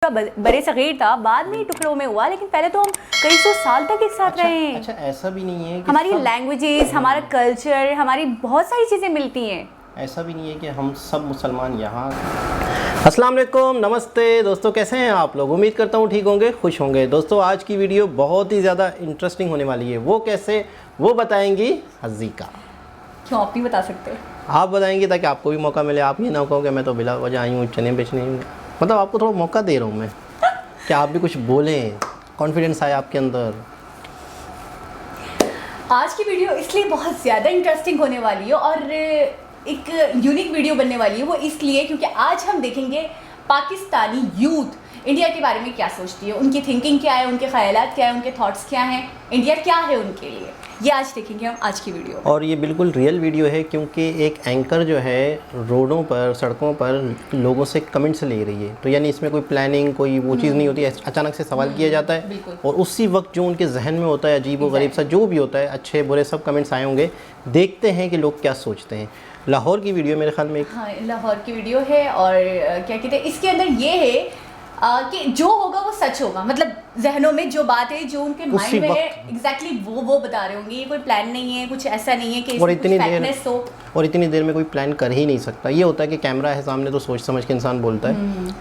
बड़े सगीर था, बाद में टुकड़ों में हुआ, लेकिन पहले तो हम कई सौ साल तक एक साथ रहे हैं। अच्छा, ऐसा भी नहीं है कि हमारी लैंग्वेजेस, हमारा कल्चर, हमारी बहुत सारी चीज़ें मिलती हैं। ऐसा भी नहीं है कि हम सब मुसलमान यहाँ। अस्सलाम वालेकुम, नमस्ते दोस्तों, कैसे हैं आप लोग? उम्मीद करता हूँ ठीक होंगे, खुश होंगे। दोस्तों आज की वीडियो बहुत ही ज़्यादा इंटरेस्टिंग होने वाली है। वो कैसे, वो बताएंगी हज़ीका। क्यों आप नहीं बता सकते? आप बताएंगी ताकि आपको भी मौका मिले। आप ये ना कहो कि मैं तो बिला वजह आई हूँ चने बेचने। मतलब आपको थोड़ा मौका दे रहा हूँ मैं कि आप भी कुछ बोलें, कॉन्फिडेंस आए आपके अंदर। आज की वीडियो इसलिए बहुत ज़्यादा इंटरेस्टिंग होने वाली है और एक यूनिक वीडियो बनने वाली है। वो इसलिए क्योंकि आज हम देखेंगे पाकिस्तानी यूथ इंडिया के बारे में क्या सोचती है, उनकी थिंकिंग क्या है, उनके ख्यालात क्या है, उनके थॉट्स क्या हैं, इंडिया क्या है उनके लिए। ये आज देखेंगे हम आज की वीडियो। और ये बिल्कुल रियल वीडियो है क्योंकि एक एंकर जो है रोडों पर, सड़कों पर लोगों से कमेंट्स ले रही है। तो यानी इसमें कोई प्लानिंग, कोई वो चीज़ नहीं होती है। अचानक से सवाल किया जाता है और उसी वक्त जो उनके जहन में होता है, अजीब व गरीब सा जो भी होता है, अच्छे बुरे सब कमेंट्स आए होंगे। देखते हैं कि लोग क्या सोचते हैं। लाहौर की वीडियो मेरे ख्याल में हाँ, लाहौर की वीडियो है और क्या कहते हैं इसके अंदर ये है कि जो होगा वो सच होगा। मतलब जहनों में जो बात है, जो उनके माइंड में है, एग्जैक्टली वो बता रहे होंगे। ये कोई प्लान नहीं है, कुछ ऐसा नहीं है कि इसमें कुछ फैक्टनेस हो। और इतनी देर में कोई प्लान कर ही नहीं सकता। ये होता है कि कैमरा है सामने तो सोच समझ के इंसान बोलता है।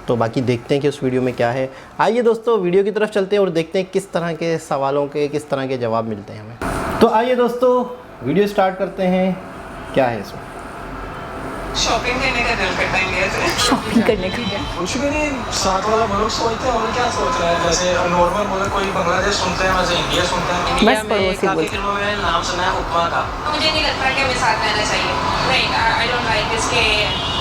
तो बाकी देखते हैं कि उस वीडियो में क्या है। आइए दोस्तों वीडियो की तरफ चलते हैं और देखते हैं किस तरह के सवालों के, किस तरह के जवाब मिलते हैं हमें। तो आइए दोस्तों वीडियो स्टार्ट करते हैं। क्या है इसमें? शॉपिंग करने का दिल करता है इंडिया से। शॉपिंग करने का कुछ भी नहीं, साथ वाला मुल्क सोचते हैं और क्या सोच रहा है। जैसे नॉर्मल मुल्क कोई बांग्लादेश सुनते हैं, वैसे इंडिया सुनते हैं। इंडिया में काफ़ी फिल्मों में नाम सुना है उपमा का। मुझे नहीं लगता कि हमें साथ रहना चाहिए। नहीं, आई डोंट लाइक दिस के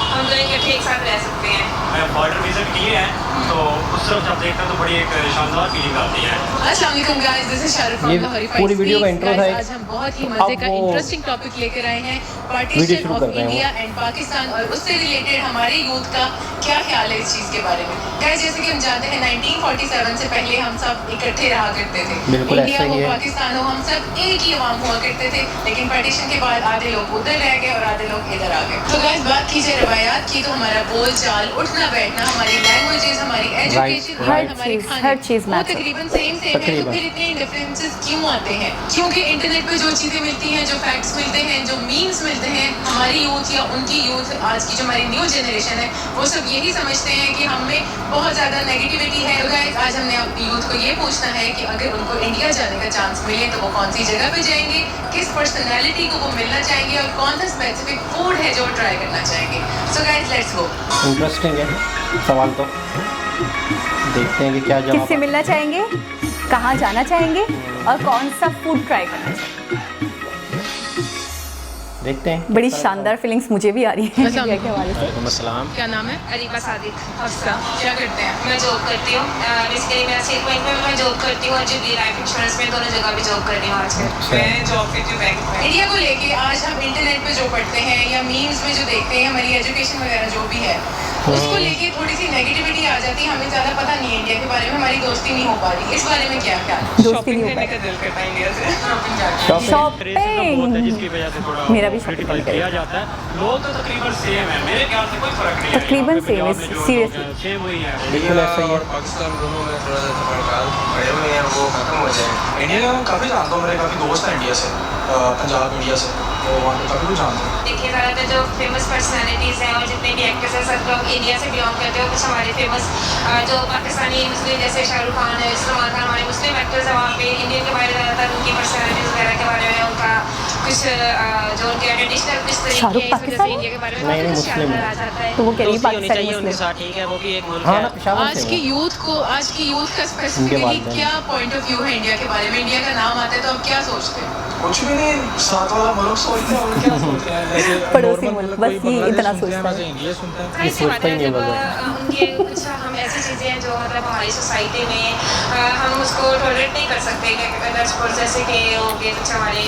हम दोनों इकट्ठे एक साथ रह सकते हैं। बॉर्डर विजिट किए हैं तो उस तरफ जब देखते हैं तो बड़ी एक शानदार फीलिंग आती है। अस्सलाम वालेकुम guys, this is Shahrukh from the हरीफाइड। पूरी वीडियो का इंट्रो था। आज हम बहुत ही मजे का इंटरेस्टिंग टॉपिक लेकर आए हैं, partition of India and Pakistan, और उससे रिलेटेड हमारे यूथ का क्या ख्याल है इस चीज़ के बारे में। गाइस जैसे कि हम जानते हैं 1947 से पहले हम सब इकट्ठे रहा करते थे। इंडिया हो, पाकिस्तान हो, हम सब एक ही अवाम हुआ करते थे। लेकिन पार्टीशन के बाद आधे लोग उधर रह गए और आधे लोग इधर आ गए। तो गाइस बात कीजिए रवायात की, तो हमारा बोल चाल, उठना बैठना, हमारी लैंग्वेजेस, हमारी एजुकेशन, हर चीज़ वो तकरीबन सेम है। तो फिर इतने डिफरेंसेस क्यों आते हैं? क्योंकि इंटरनेट पे जो चीज़ें मिलती हैं, जो फैक्ट्स मिलते हैं, जो मीम्स मिलते हैं, हमारी यूथ या उनकी यूथ, आज की जो हमारी न्यू जनरेशन है, वो सब यही समझते हैं कि हम में बहुत ज़्यादा नेगेटिविटी है। तो गाइस आज हमने अपनी यूथ को ये पूछना है कि अगर उनको इंडिया जाने का चांस मिले तो वो कौन सी जगह पे जाएंगे, किस पर्सनैलिटी को वो मिलना चाहेंगे और कौन सा स्पेसिफिक फूड है जो ट्राई करना चाहेंगे। So guys let's go. Interesting है सवाल, तो देखते हैं कि क्या जवाब। किससे मिलना चाहेंगे, कहाँ जाना चाहेंगे और कौन सा फूड ट्राई करना चाहेंगे। देखते हैं। बड़ी शानदार फीलिंग्स मुझे भी आ रही है इंडिया के हवाले से। क्या नाम है? अरीबा सादिक हफ्सा। क्या करते हैं? मैं जॉब करती हूँ। बेसिकली मैं सेल पॉइंट में मैं जॉब करती हूँ और जो लाइफ इंश्योरेंस में दोनों जगह पे जॉब कर रही हूँ आजकल। मैं जॉब करती हूँ बैंक में। इंडिया को लेके आज हम इंटरनेट पे जो पढ़ते हैं या मीम्स में जो देखते हैं, हमारी एजुकेशन वगैरह जो भी है, उसको लेके थोड़ी सी नेगेटिविटी आ जाती है। हमें ज़्यादा पता नहीं है इंडिया के बारे में, हमारी दोस्ती नहीं हो पा रही। इस बारे में क्या ख्याल? दोस्ती नहीं हो का दिल करता है इंडिया से। शॉपिंग, जिसकी वजह से थोड़ा मेरा भी शॉपिंग किया जाता है। लोग तो तकरीबन सेम है, मेरे ख्याल से कोई फर्क नहीं है। तकरीबन सेम है, सीरियसली सेम वही है। बिल्कुल ऐसा ही है। पाकिस्तान दोनों में थोड़ा सा तफरकात बड़े हुए हैं, वो खत्म हो जाए। इंडिया का मैं काफ़ी जानता हूँ, मेरे काफ़ी दोस्त हैं इंडिया से, पंजाब इंडिया से, तो वहाँ पे काफ़ी कुछ जानते हैं। देखिए ज़्यादातर जो फेमस पर्सनैलिटीज़ हैं और जितने भी एक्टर्स हैं सब लोग इंडिया से बिलोंग करते हैं। कुछ हमारे फेमस जो पाकिस्तानी मुस्लिम, जैसे शाहरुख खान है, सलमान खान, हमारे मुस्लिम एक्टर्स हैं वहाँ पे। इंडिया के बारे ज़्यादातर उनकी पर्सनैलिटीज़ वगैरह के बारे में, उनका कुछ जो उनके ट्रेडिशनल कुछ तरीके हैं, इस वजह से इंडिया के बारे में नहीं, कुछ ख्याल आ जाता है। तो वो कह रही है पाकिस्तानी मुस्लिम। ठीक है, वो भी एक मुल्क हाँ है। ना, पेशावर आज से की हूँ। यूथ का स्पेसिफिकली क्या पॉइंट ऑफ व्यू है इंडिया के बारे में? इंडिया का नाम आता है तो आप क्या सोचते हैं? कुछ भी नहीं, साथ वाला मुल्क सोचते हैं और क्या सोचते हैं। पड़ोसी मुल्क, बस ये इतना सोचता है। इंडिया सुनते हैं। ये सोचता ही नहीं होगा। उनके कुछ हम ऐसी चीज़ें हैं जो मतलब हमारी सोसाइटी में हम उसको टॉलरेट नहीं कर सकते। जैसे कि हो गए कुछ हमारे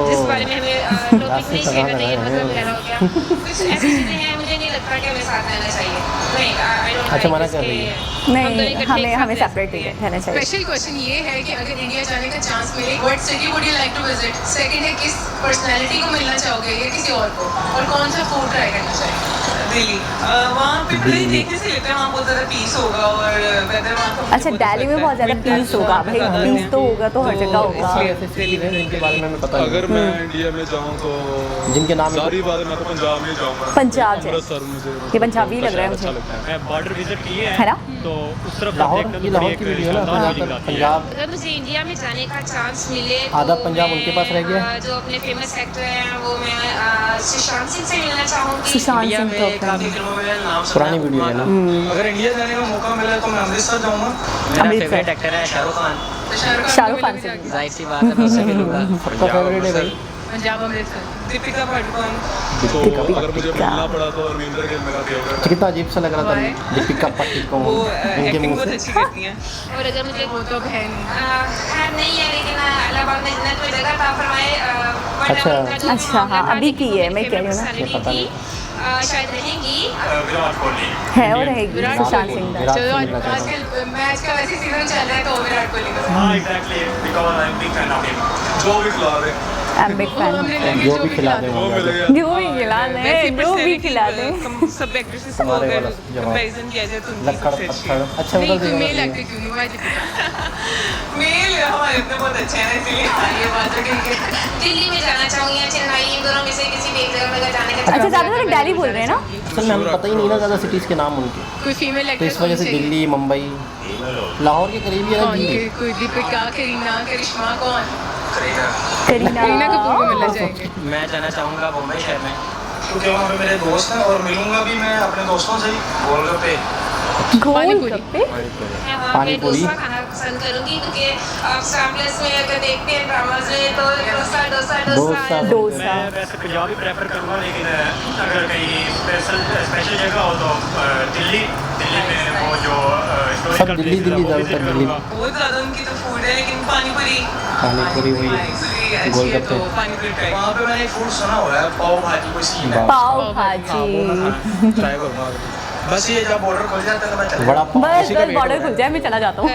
जिस बारे में हमें टॉपिक नहीं शेयर करना है, मतलब वगैरह हो गया, कुछ ऐसी चीज़ें हैं। मुझे नहीं लगता कि हमें साथ रहना चाहिए। नहीं, आई डोंट अच्छा, मना कर रही है। नहीं, हमें सेपरेट रहना चाहिए। स्पेशल क्वेश्चन ये है कि अगर इंडिया जाने का चांस मिले, what city would you like to visit? Second है किस पर्सनालिटी को मिलना चाहोगे या किसी और को, और कौन सा फूड ट्राई करना चाहेंगे? दिल्ली वहाँ पे बड़े देखने से लगता है वहाँ बहुत ज़्यादा पीस होगा और वेदर वहाँ का अच्छा दिल्ली में बहुत ज़्यादा पीस होगा भाई, पीस तो होगा तो हर जगह होगा। ऐसे सिटीज हैं जिनके बारे में हमें पता अगर मैं इंडिया में जाऊँ तो जिनके नाम सारी बातें मैं तो पंजाब में जाऊँगा। पंजाब से अमृतसर मुझे ये पंजाबी लग रहा है मुझे, मैं बॉर्डर विजिट किए है हैं ना? तो उस तरफ लाहौर देखकर की तो लाहौर बड़ी की एक वीडियो ना शानदार ज़्यादातर फीलिंग आती है। पंजाब अगर मुझे इंडिया में जाने का चांस मिले आधा तो पंजाब मैं, उनके पास रह गया। जो अपने फेमस एक्टर हैं वो मैं सुशांत सिंह से मिलना चाहूँगी। सुशांत इंडिया सिंह में तो काफ़ी फिल्मों में मैंने नाम सुना पुरानी है। वीडियो है ना। अगर इंडिया जाने का मौका मिले तो मैं अमृतसर जाऊँगा। मेरा अमृतसर। फेवरेट एक्टर है शाहरुख खान। शाहरुख खान से भी। जाहिर सी बात है मैं उससे मिलूंगा। सबका फेवरेट है भाई पंजाब अमृतसर। दीपिका पादुकोण। तो अगर मुझे मिलना पड़ा तो रविंद्र गिल मेरा फेवरेट है। कितना अजीब सा लग रहा था दीपिका पादुकोण वो इनके एक्टिंग मुंह बहुत से। अच्छी करती हैं। और अगर मुझे वो तो बहन नहीं है लेकिन इलाहाबाद में जन्नत में जगह था फरमाए। अच्छा। अच्छा, हाँ, अभी की है, मैं कह रही हूँ ना। ये पता नहीं। शायद रहेंगी। विराट कोहली है और रहेगी सुशांत सिंह दा। विराट से मिलना चाहता हूँ। आजकल मैच का वैसे सीजन चल रहा है तो विराट कोहली का। हाँ exactly because I am big fan of him. जो भी खिला रहे I'm big fan। जो भी खिला दे वो वो मिल मिलेगा। जो भी खिला दे, जो भी खिला दे। सब एक्ट्रेसेस को तुम्हारे अगर वाला जवाब। कंपैरिजन किया जाए तो उनकी लक्कड़ सबसे अच्छी पत्थर है। अच्छा नहीं उधर कोई मेल देखो एक्टर क्यों नहीं हुआ दीपिका। मेल हमारे इतने बहुत अच्छे हैं इसलिए हाँ ये बात तो ठीक है। दिल्ली में जाना चाहूँगी या चेन्नई, इन दोनों में से किसी भी एक जगह में अगर जाने का अच्छा ज़्यादातर दिल्ली बोल रहे हैं ना? असल में हमें पता ही नहीं ना ज़्यादा सिटीज़ के नाम उनके, कोई फीमेल तो एक्टर इस वजह से दिल्ली मुंबई लाहौर के करीब ही है ना दिल्ली। कोई दीपिका, करीना, करिश्मा कौन? करीना कपूर को मिलना चाहिए। मैं जाना चाहूँगा मुंबई शहर में क्योंकि वहाँ पे मेरे दोस्त हैं और मिलूंगा भी मैं अपने दोस्तों से ही। गोलगप्पे गोलगप्पे। मैं वहाँ पे पानी पूरी। डोसा खाना पसंद करूँगी क्योंकि आप स्टार प्लस में अगर देखते हैं ड्रामाज में तो डोसा डोसा डोसा। डोसा डोसा। मैं वैसे पंजाबी प्रेफर करूँगा लेकिन अगर कहीं स्पेशल जगह हो तो दिल्ली में वो जो सब दिल्ली ज़्यादातर दिल्ली। बहुत ज़्यादा उनकी तो फूड है लेकिन पानी पूरी पानी पूरी हुई actually अच्छी है गोलगप्पे। तो पानी पूरी ट्राई। वहाँ पे मैंने एक फूड सुना हुआ है पाव भाजी कोई सीन है। पाव भाजी। ट्राई करूँगा बस ये जब बॉर्डर खुल जाता है तो मैं चला बड़ा पाव बस बस बॉर्डर खुल जाए मैं चला जाता हूँ।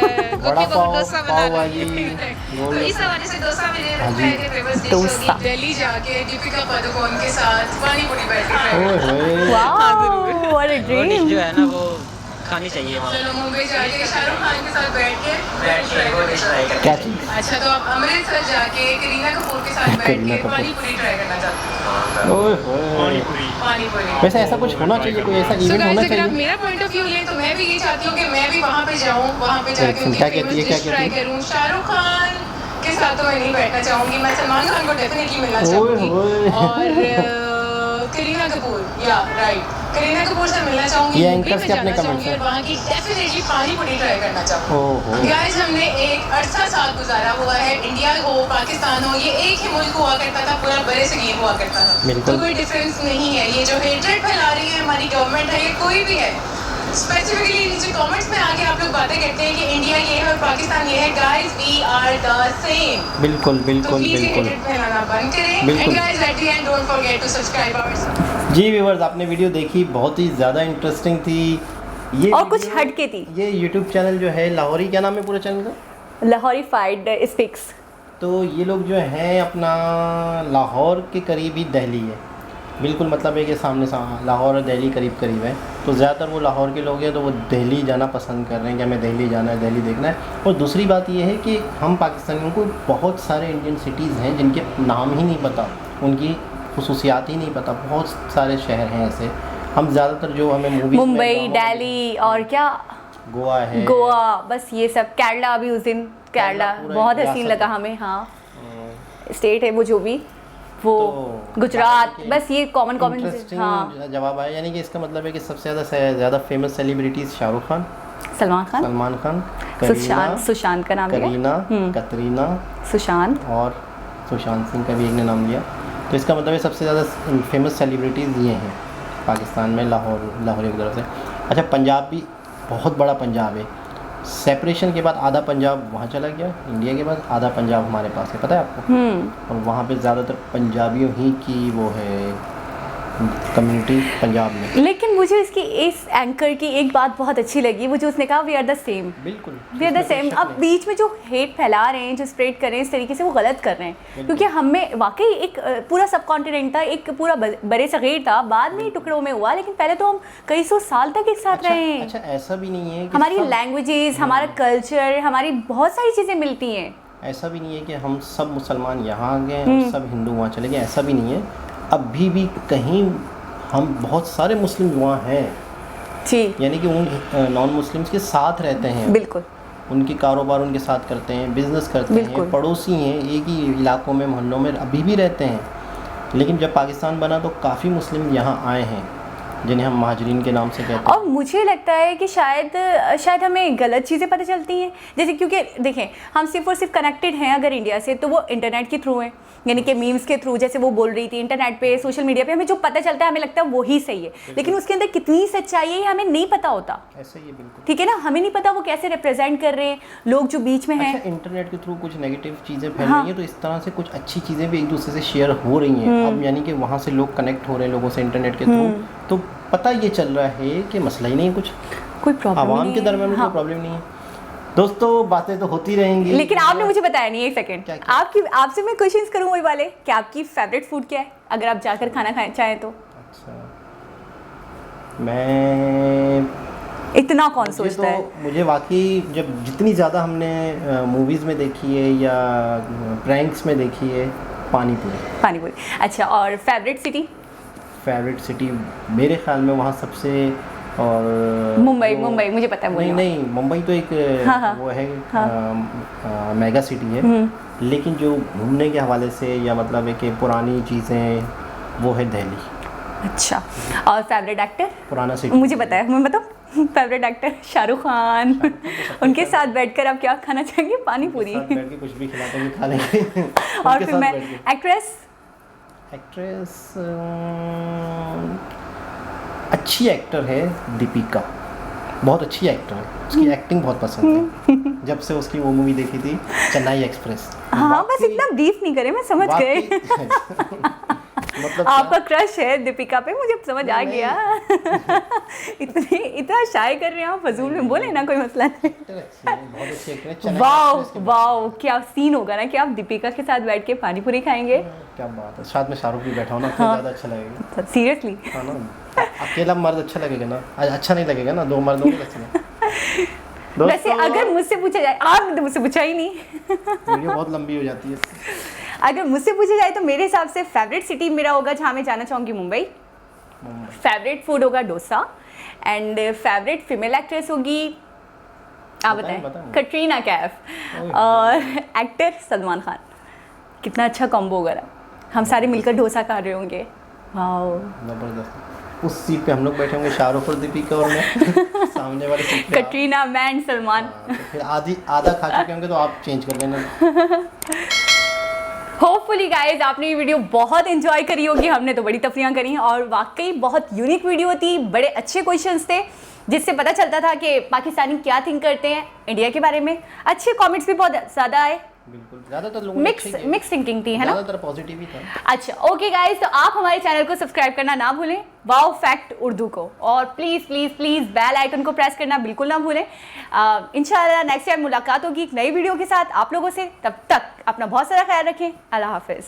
बड़ा पाव पाव भाजी तो इस हवाले से डोसा मेरे फेवरेट फेमस डिश डोसा। होगी। दिल्ली जाके दीपिका पादुकोण के साथ पानी पूरी बैठ के try ओए होए वाह व्हाट अ ड्रीम। जो है ना वो खानी चाहिए वहाँ चलो मुंबई जाके शाहरुख खान के साथ बैठ के बैठ के वो डिश ट्राई करनी क्या चाहिए। चीज़ अच्छा तो आप अमृतसर जाके करीना कपूर के साथ बैठ करीना के कपूर। पानी पूरी ट्राई करना चाहते ओए होए पानीपुरी। हैं। पानी पूरी वैसे ऐसा कुछ होना चाहिए, कोई ऐसा So इवेंट guys, होना अगर आप चाहिए। मेरा पॉइंट ऑफ व्यू लें तो मैं भी ये चाहती हूँ कि मैं भी वहाँ पे जाऊँ, वहाँ पे जाके अच्छा, उनकी क्या फेमस कहती है, क्या डिश ट्राई कहती है? करूँ। शाहरुख खान के साथ तो मैं नहीं बैठना चाहूँगी, मैं सलमान खान को डेफिनेटली मिलना ओए चाहूँगी होए। और करीना कपूर या राइट करीना कपूर से मिलना चाहूँगी। ये मुंबई anchors में के अपने जाना comments चाहूँगी हैं। और वहाँ की डेफिनेटली पानी पूरी ट्राई करना चाहूँगी। ओहो गाइस हमने एक अरसा साथ गुजारा हुआ है, इंडिया हो पाकिस्तान हो ये एक ही मुल्क हुआ करता था, पूरा बड़े से गेम हुआ करता था। बिल्कुल। तो कोई डिफरेंस नहीं है। ये जो हेट्रेड फैला रही है हमारी गवर्नमेंट है, ये कोई भी है, स्पेसिफिकली नीचे कमेंट्स में आके आप लोग बातें करते हैं कि इंडिया ये है और पाकिस्तान ये है। Guys we are the same. बिल्कुल तो बिल्कुल प्लीज ये बिल्कुल। हेट्रेड फैलाना बंद करें। बिल्कुल। And guys at the end don't forget to subscribe our. जी व्यूअर्स, आपने वीडियो देखी, बहुत ही ज़्यादा इंटरेस्टिंग थी ये और कुछ वीडियो- हटके थी। ये यूट्यूब चैनल जो है लाहौरी, क्या नाम है पूरे चैनल का? लाहौरीफाइड स्पीक्स। तो ये लोग जो हैं अपना लाहौर के करीब ही दिल्ली है, बिल्कुल मतलब है कि सामने लाहौर और दिल्ली करीब करीब है। तो ज़्यादातर वो लाहौर के लोग हैं तो वो दिल्ली जाना पसंद कर रहे हैं कि हमें दिल्ली जाना है, दिल्ली देखना है। और दूसरी बात ये है कि हम पाकिस्तानियों को बहुत सारे इंडियन सिटीज़ हैं जिनके नाम ही नहीं पता, उनकी खुसूसियात ही नहीं पता। बहुत सारे शहर हैं ऐसे, हम ज़्यादातर जो हमें मूवी मुंबई, दिल्ली और क्या गोवा है, गोवा, बस ये सब। केरला भी उस दिन केरला पूरा बहुत एक हसीन रियासत लगा हमें। हाँ स्टेट है वो जो भी वो तो गुजरात, बस ये कॉमन कॉमन। हाँ इंटरेस्टिंग जवाब आया। यानी कि इसका मतलब है कि सबसे ज़्यादा फेमस सेलिब्रिटीज़ शाहरुख खान, सलमान खान, सलमान खान, सुशांत का नाम लिया, करीना, कतरीना सुशांत और सुशांत सिंह का भी एक ने नाम लिया। तो इसका मतलब है सबसे ज़्यादा फेमस सेलिब्रिटीज़ ये हैं पाकिस्तान में, लाहौर की तरफ से। अच्छा, पंजाब भी बहुत बड़ा पंजाब है। सेपरेशन के बाद आधा पंजाब वहाँ चला गया इंडिया के बाद, आधा पंजाब हमारे पास है, पता है आपको। और वहाँ पे ज़्यादातर पंजाबियों ही की वो है कम्युनिटी पंजाब में। लेकिन मुझे इसकी इस एंकर की एक बात बहुत अच्छी लगी, वो जो उसने कहा वी आर द सेम। बिल्कुल वी आर द सेम। अब बीच में जो हेट फैला रहे हैं, जो स्प्रेड कर रहे हैं इस तरीके से, वो गलत कर रहे हैं, क्योंकि हमें वाकई एक पूरा सब कॉन्टिनेंट था, एक पूरा बड़े सगीर था, बाद में ही टुकड़ों में हुआ, लेकिन पहले तो हम कई सौ साल तक एक साथ रहे हैं। अच्छा ऐसा भी नहीं है कि हमारी लैंग्वेजेस, हमारा कल्चर, हमारी बहुत सारी चीज़ें मिलती हैं। ऐसा भी नहीं है कि हम सब मुसलमान यहाँ आ गए और सब हिंदू वहाँ चले गए, ऐसा भी नहीं है। अभी भी कहीं हम बहुत सारे मुस्लिम वहाँ हैं जी, यानी कि उन नॉन मुस्लिम्स के साथ रहते हैं, बिल्कुल, उनकी कारोबार उनके साथ करते हैं, बिजनेस करते हैं, पड़ोसी हैं, एक ही इलाकों में मोहल्लों में अभी भी रहते हैं। लेकिन जब पाकिस्तान बना तो काफ़ी मुस्लिम यहाँ आए हैं जिन्हें हम महाजरीन के नाम से कहते हैं। और मुझे लगता है कि शायद हमें गलत चीज़ें पता चलती हैं, जैसे क्योंकि देखें हम सिर्फ और सिर्फ कनेक्टेड हैं अगर इंडिया से, तो वो इंटरनेट के थ्रू हैं, यानी कि मीम्स के थ्रू, जैसे वो बोल रही थी इंटरनेट पे, सोशल मीडिया पे हमें जो पता चलता है हमें लगता है वही सही है, लेकिन उसके अंदर कितनी सच्चाई है हमें नहीं पता होता। ऐसा ही है बिल्कुल, ठीक है ना, हमें नहीं पता वो कैसे रिप्रेजेंट कर रहे हैं लोग जो बीच में हैं। अच्छा, इंटरनेट के थ्रू कुछ नेगेटिव चीज़ें फैल रही हैं, तो इस तरह से कुछ अच्छी चीज़ें भी एक दूसरे से शेयर हो रही हैं। अब यानी कि वहाँ से लोग कनेक्ट हो रहे हैं लोगों से इंटरनेट के थ्रू, तो पता ये चल रहा है कि मसला ही नहीं है, कुछ कोई प्रॉब्लम आवाम के दरमियान में कोई प्रॉब्लम नहीं है। दोस्तों बातें तो होती रहेंगी, लेकिन आपने मुझे बताया नहीं, एक सेकंड, आपसे मैं क्वेश्चंस करूँ वही वाले कि आपकी फेवरेट फूड क्या है अगर आप जाकर खाना खाए चाहें तो? अच्छा, मैं इतना कौन सोचता है? मुझे वाकई जब जितनी ज़्यादा हमने मूवीज़ में देखी है या प्रैंक्स में देखी है, पानी पूरी। अच्छा, और फेवरेट सिटी? फेवरेट सिटी मेरे ख्याल में वहाँ सबसे, और मुंबई मुझे पता है। नहीं मुंबई तो एक वो है मेगा सिटी है, लेकिन जो घूमने के हवाले से या मतलब है कि पुरानी चीज़ें, वो है दिल्ली। अच्छा, और फेवरेट एक्टर? पुराना सिटी मुझे पता है, मैं बताऊँ फेवरेट एक्टर शाहरुख खान। उनके साथ बैठकर आप क्या खाना चाहेंगे? पानी पूरी। बैठ के कुछ भी खिलाते हैं खा लेंगे। और फिर मैं एक्ट्रेस अच्छी एक्टर है दीपिका, बहुत अच्छी एक्टर है, उसकी एक्टिंग बहुत पसंद है। जब से उसकी वो मूवी देखी थी चेन्नई एक्सप्रेस। हाँ, बस इतना ब्रीफ नहीं करे, मैं समझ गए। मतलब आपका क्रश है दीपिका पे, मुझे समझ आ गया। इतना शाय कर रहे हैं आप, फजूल में बोले ना, कोई मसला नहीं। बहुत अच्छी एक्टर है। वाओ, क्या सीन होगा ना कि आप दीपिका के साथ बैठ के पानी पूरी खाएंगे। क्या बात है, साथ में शाहरुख भी बैठा हो ना, तो ज़्यादा अच्छा लगेगा। सीरियसली, हाँ ना, अकेला मर्द अच्छा लगेगा ना, अच्छा नहीं लगेगा ना, दो मर्दों को अच्छा लगेगा। वैसे अगर मुझसे पूछा जाए, आपने तो मुझसे पूछा ही नहीं, वीडियो बहुत लंबी हो जाती है। अगर मुझसे पूछा जाए तो मेरे हिसाब से फेवरेट सिटी मेरा होगा जहाँ मैं जाना चाहूँगी मुंबई। फेवरेट फूड होगा dosa, and favourite female actress होगी, आप बताएं, कटरीना कैफ, और एक्टर सलमान खान। कितना अच्छा कॉम्बो होगा ना, हम सारे मिलकर डोसा खा रहे होंगे। वाओ, जबरदस्त। उस सीट पे हम लोग बैठे होंगे, शाहरुख और दीपिका और मैं सामने वाले सीट पे कटरीना, मैं एंड सलमान। तो फिर आधा खा चुके होंगे तो आप चेंज कर लेना। होपफुली गाइज आपने ये वीडियो बहुत एंजॉय करी होगी, हमने तो बड़ी तफरीयां करी हैं, और वाकई बहुत यूनिक वीडियो थी, बड़े अच्छे क्वेश्चंस थे जिससे पता चलता था कि पाकिस्तानी क्या थिंक करते हैं इंडिया के बारे में। अच्छे कमेंट्स भी बहुत ज़्यादा आए, बिल्कुल, ज़्यादातर लोगों मिक्स थिंकिंग थी, है ना, ज़्यादातर पॉजिटिव ही था। अच्छा, ओके गाइज, तो आप हमारे चैनल को सब्सक्राइब करना ना भूलें, वाओ फैक्ट उर्दू को, और please please please bell icon को प्रेस करना बिल्कुल ना भूलें। इंशाल्लाह नेक्स्ट टाइम मुलाकात होगी एक नई वीडियो के साथ आप लोगों से, तब तक अपना बहुत सारा ख्याल रखें। अल्लाह हाफिज़।